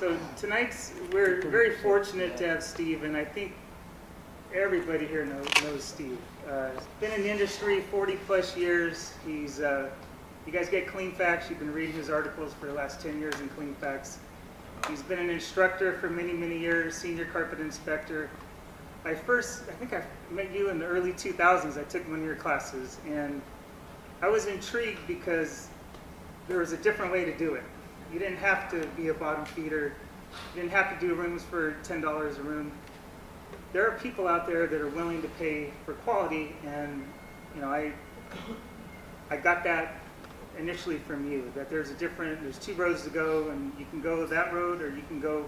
So we're very fortunate to have Steve, and I think everybody here knows Steve. He's been in the industry 40 plus years. You guys get Cleanfax. You've been reading his articles for the last 10 years in Cleanfax. He's been an instructor for many, many years, senior carpet inspector. I think I met you in the early 2000s. I took one of your classes, and I was intrigued because there was a different way to do it. You didn't have to be a bottom feeder. You didn't have to do rooms for $10 a room. There are people out there that are willing to pay for quality, and I got that initially from you, that there's two roads to go, and you can go that road or you can go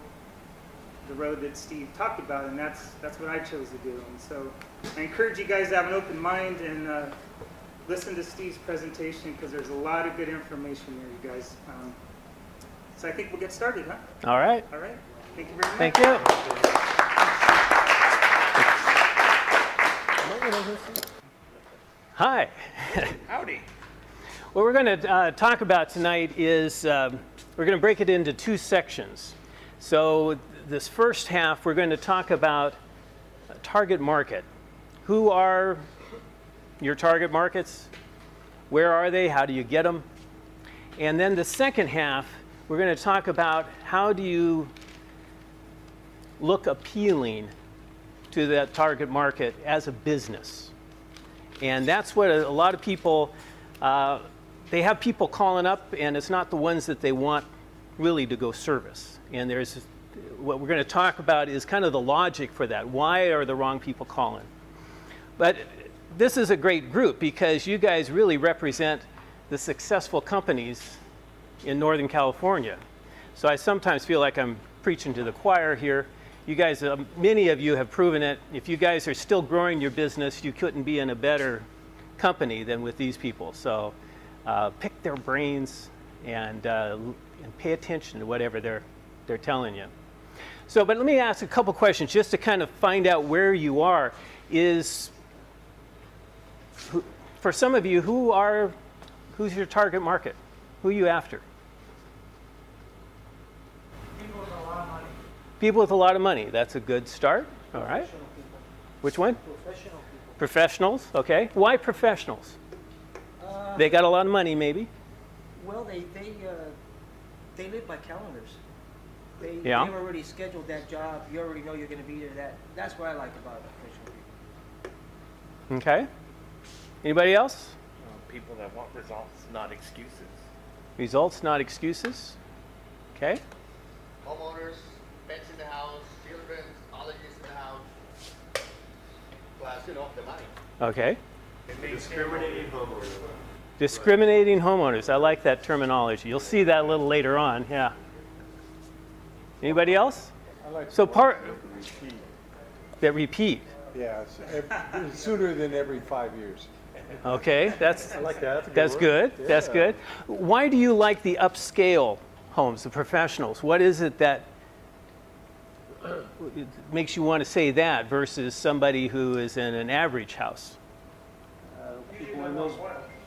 the road that Steve talked about, and that's what I chose to do. And so I encourage you guys to have an open mind and listen to Steve's presentation, because there's a lot of good information here, you guys. So I think we'll get started, huh? All right. All right. Thank you very much. Thank you. Hi. Howdy. What we're going to talk about tonight is we're going to break it into two sections. So this first half, we're going to talk about target market. Who are your target markets? Where are they? How do you get them? And then the second half, we're going to talk about how do you look appealing to that target market as a business. And that's what a lot of people, they have people calling up, and it's not the ones that they want really to go service. And what we're going to talk about is kind of the logic for that. Why are the wrong people calling? But this is a great group because you guys really represent the successful companies in Northern California. So I sometimes feel like I'm preaching to the choir here. You guys, many of you have proven it. If you guys are still growing your business, you couldn't be in a better company than with these people. So pick their brains and pay attention to whatever they're telling you. So, but let me ask a couple questions just to kind of find out where you are. For some of you, who's your target market? Who are you after? People with a lot of money. People with a lot of money. That's a good start. All right. Professional people. Which one? Professional people. Professionals. Okay. Why professionals? They got a lot of money, maybe. Well, they live by calendars. They've already scheduled that job. You already know you're going to be there. That's what I like about professional people. Okay. Anybody else? People that want results, not excuses. Results, not excuses. Okay. Homeowners, pets in the house, children, allergies in the house, plus, the money. Okay. Discriminating homeowners. Discriminating homeowners. I like that terminology. You'll see that a little later on. Yeah. Anybody else? I like So repeat. that repeat. Yeah, it's sooner than every 5 years. Okay. I like that. That's good. Yeah. That's good. Why do you like the upscale homes, the professionals? What is it that makes you want to say that versus somebody who is in an average house? People in those,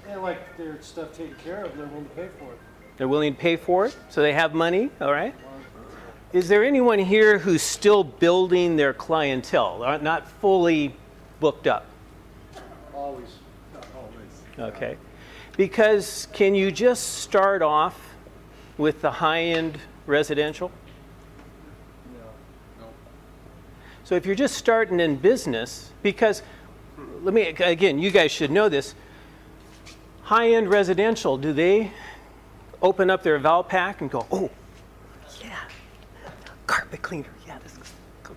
they like their stuff taken care of, they're willing to pay for it. They're willing to pay for it, so they have money, all right? Is there anyone here who's still building their clientele, not fully booked up? Always, not always. Okay. Because can you just start off with the high-end residential? No. So if you're just starting in business, because again, you guys should know this, high-end residential, do they open up their Valpak and go, oh, yeah, carpet cleaner, yeah,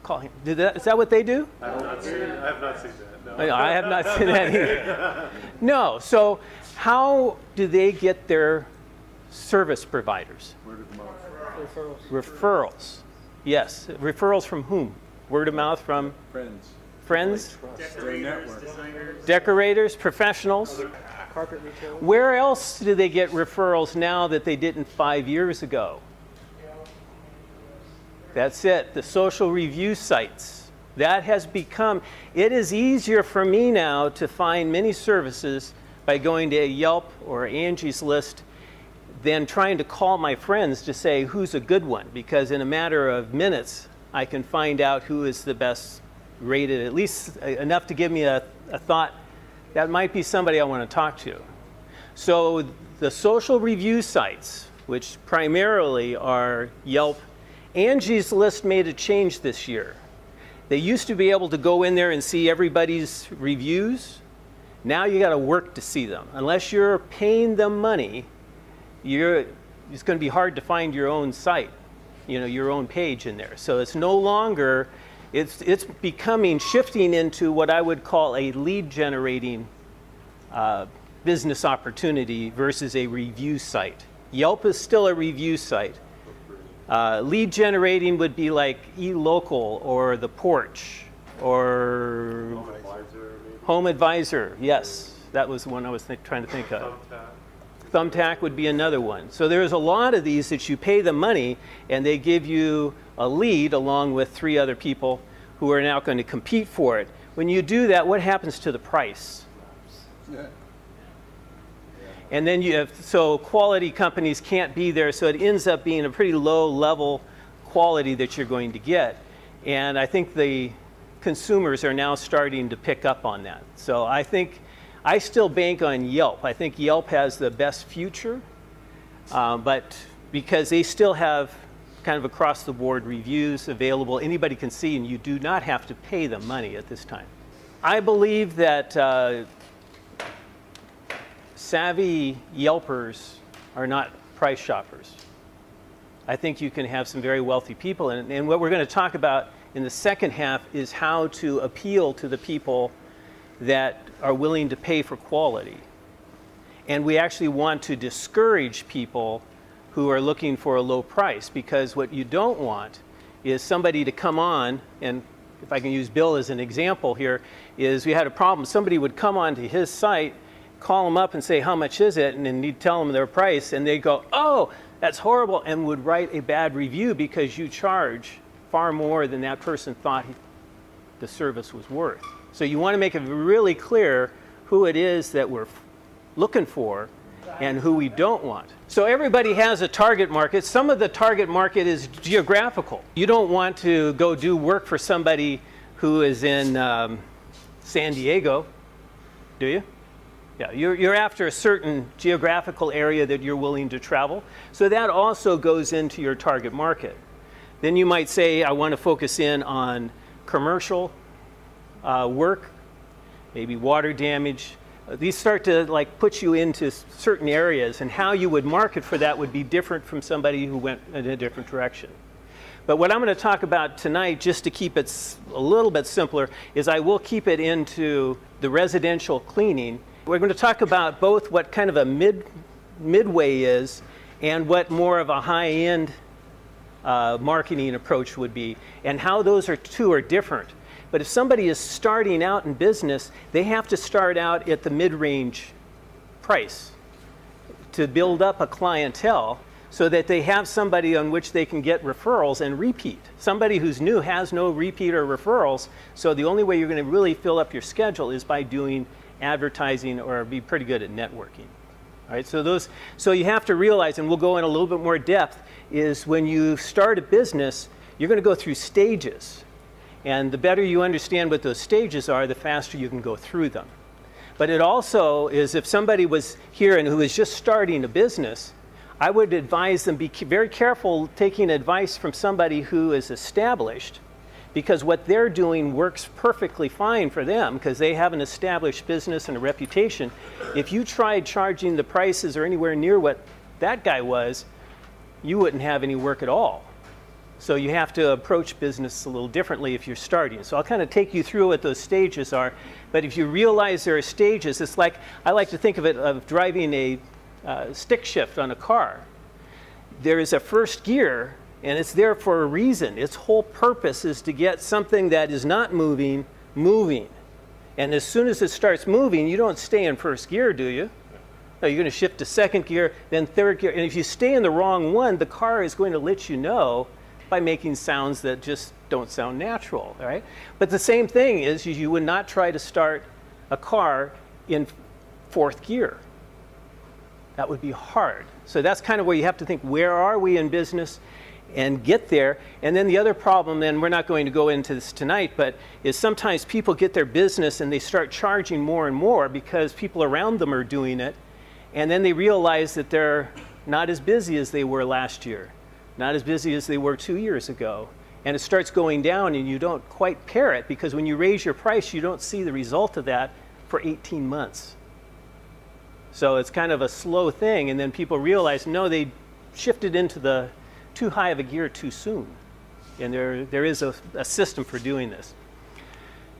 call him. Is that what they do? I have not seen that. No. I have not seen that either. No, so how do they get their service providers? Word of mouth. Referrals. Yes, referrals from whom? Word of mouth from friends? Decorators, designers. Decorators, professionals. Carpet retail. Where else do they get referrals now that they didn't 5 years ago? That's it, the social review sites. That has become, it is easier for me now to find many services by going to Yelp or Angie's List than trying to call my friends to say who's a good one, because in a matter of minutes, I can find out who is the best rated, at least enough to give me a thought that might be somebody I want to talk to. So the social review sites, which primarily are Yelp, Angie's List made a change this year. They used to be able to go in there and see everybody's reviews. Now you got to work to see them. Unless you're paying them money, it's going to be hard to find your own site, your own page in there. So it's no longer, it's becoming, shifting into what I would call a lead generating business opportunity versus a review site. Yelp is still a review site. Lead generating would be like eLocal or The Porch or Home Advisor. Yes, that was the one I was trying to think of. Thumbtack would be another one. So there's a lot of these that you pay the money and they give you a lead along with 3 other people who are now going to compete for it. When you do that, what happens to the price? Yeah. And then so quality companies can't be there, so it ends up being a pretty low level quality that you're going to get. And I think the consumers are now starting to pick up on that. So I still bank on Yelp. I think Yelp has the best future, but because they still have kind of across the board reviews available, anybody can see, and you do not have to pay them money at this time. I believe that savvy Yelpers are not price shoppers. I think you can have some very wealthy people, and what we're going to talk about in the second half is how to appeal to the people that are willing to pay for quality. And we actually want to discourage people who are looking for a low price, because what you don't want is somebody to come on, and if I can use Bill as an example here, is we had a problem. Somebody would come onto his site, call him up and say, how much is it? And then he'd tell them their price, and they'd go, oh, that's horrible, and would write a bad review because you charge far more than that person thought the service was worth. So you want to make it really clear who it is that we're looking for and who we don't want. So everybody has a target market. Some of the target market is geographical. You don't want to go do work for somebody who is in San Diego, do you? Yeah, you're after a certain geographical area that you're willing to travel. So that also goes into your target market. Then you might say, I want to focus in on commercial work, maybe water damage. These start to put you into certain areas, and how you would market for that would be different from somebody who went in a different direction. But what I'm going to talk about tonight, just to keep it a little bit simpler, is I will keep it into the residential cleaning. We're going to talk about both what kind of a midway is and what more of a high-end marketing approach would be, and how those two are different. But if somebody is starting out in business, they have to start out at the mid-range price to build up a clientele so that they have somebody on which they can get referrals and repeat. Somebody who's new has no repeat or referrals, so the only way you're going to really fill up your schedule is by doing advertising or be pretty good at networking. All right, so you have to realize, and we'll go in a little bit more depth, is when you start a business, you're going to go through stages. And the better you understand what those stages are, the faster you can go through them. But it also is, if somebody was here and who is just starting a business, I would advise them be very careful taking advice from somebody who is established, because what they're doing works perfectly fine for them because they have an established business and a reputation. If you tried charging the prices or anywhere near what that guy was, you wouldn't have any work at all. So you have to approach business a little differently if you're starting. So I'll kind of take you through what those stages are. But if you realize there are stages, it's like, I like to think of it of driving a stick shift on a car. There is a first gear, and it's there for a reason. Its whole purpose is to get something that is not moving, moving. And as soon as it starts moving, you don't stay in first gear, do you? No, you're going to shift to second gear, then third gear. And if you stay in the wrong one, the car is going to let you know by making sounds that just don't sound natural, right? But the same thing is you would not try to start a car in fourth gear. That would be hard. So that's kind of where you have to think, where are we in business, and get there. And then the other problem, and we're not going to go into this tonight, but is sometimes people get their business and they start charging more and more because people around them are doing it. And then they realize that they're not as busy as they were last year, not as busy as they were 2 years ago. And it starts going down and you don't quite pair it, because when you raise your price, you don't see the result of that for 18 months. So it's kind of a slow thing, and then people realize, no, they shifted into the too high of a gear too soon. And there is a system for doing this.